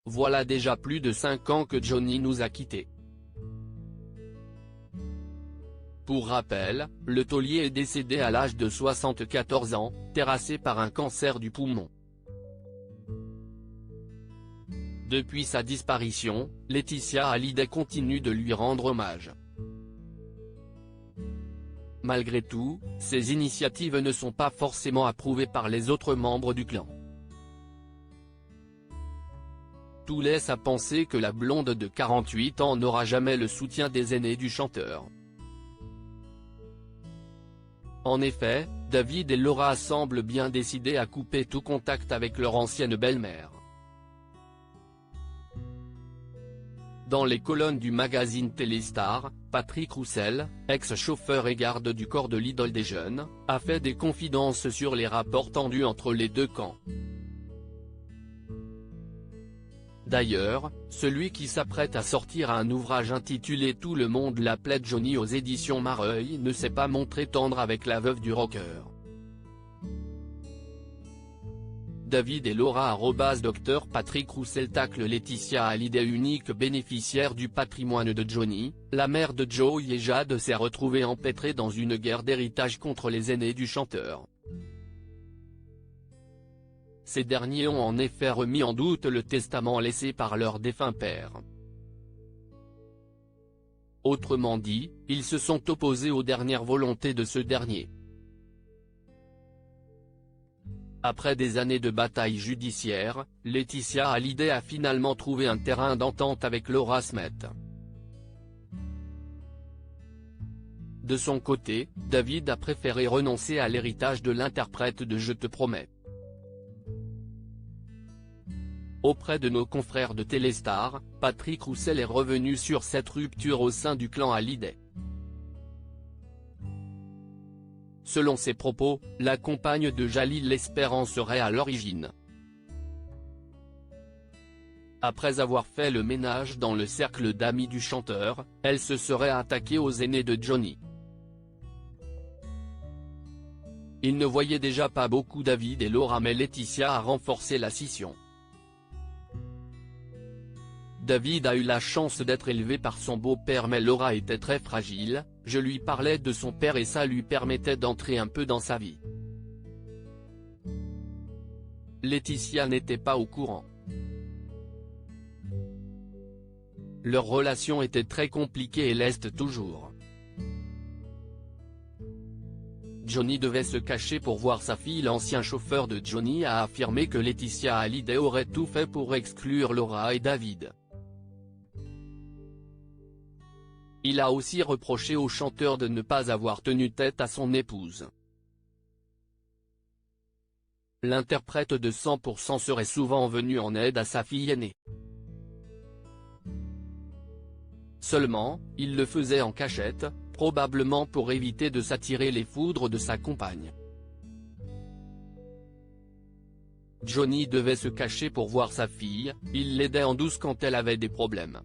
Voilà déjà plus de 5 ans que Johnny nous a quittés. Pour rappel, le taulier est décédé à l'âge de 74 ans, terrassé par un cancer du poumon. Depuis sa disparition, Laetitia Hallyday continue de lui rendre hommage. Malgré tout, ces initiatives ne sont pas forcément approuvées par les autres membres du clan. Tout laisse à penser que la blonde de 48 ans n'aura jamais le soutien des aînés du chanteur. En effet, David et Laura semblent bien décidés à couper tout contact avec leur ancienne belle-mère. Dans les colonnes du magazine Téléstar, Patrick Roussel, ex-chauffeur et garde du corps de l'idole des jeunes, a fait des confidences sur les rapports tendus entre les deux camps. D'ailleurs, celui qui s'apprête à sortir un ouvrage intitulé Tout le monde l'appelait Johnny aux éditions Mareuil ne s'est pas montré tendre avec la veuve du rocker. David et Laura @Dr Patrick Roussel tacle Laetitia Hallyday, unique bénéficiaire du patrimoine de Johnny, la mère de Joey et Jade s'est retrouvée empêtrée dans une guerre d'héritage contre les aînés du chanteur. Ces derniers ont en effet remis en doute le testament laissé par leur défunt père. Autrement dit, ils se sont opposés aux dernières volontés de ce dernier. Après des années de bataille judiciaire, Laetitia Hallyday a finalement trouvé un terrain d'entente avec Laura Smet. De son côté, David a préféré renoncer à l'héritage de l'interprète de Je te promets. Auprès de nos confrères de Téléstar, Patrick Roussel est revenu sur cette rupture au sein du clan Hallyday. Selon ses propos, la compagne de Jalil Espérance serait à l'origine. Après avoir fait le ménage dans le cercle d'amis du chanteur, elle se serait attaquée aux aînés de Johnny. Il ne voyait déjà pas beaucoup David et Laura, mais Laetitia a renforcé la scission. David a eu la chance d'être élevé par son beau-père, mais Laura était très fragile, je lui parlais de son père et ça lui permettait d'entrer un peu dans sa vie. Laetitia n'était pas au courant. Leur relation était très compliquée et l'est toujours. Johnny devait se cacher pour voir sa fille. L'ancien chauffeur de Johnny a affirmé que Laetitia Hallyday aurait tout fait pour exclure Laura et David. Il a aussi reproché au chanteur de ne pas avoir tenu tête à son épouse. L'interprète de 100% serait souvent venu en aide à sa fille aînée. Seulement, il le faisait en cachette, probablement pour éviter de s'attirer les foudres de sa compagne. Johnny devait se cacher pour voir sa fille, il l'aidait en douce quand elle avait des problèmes.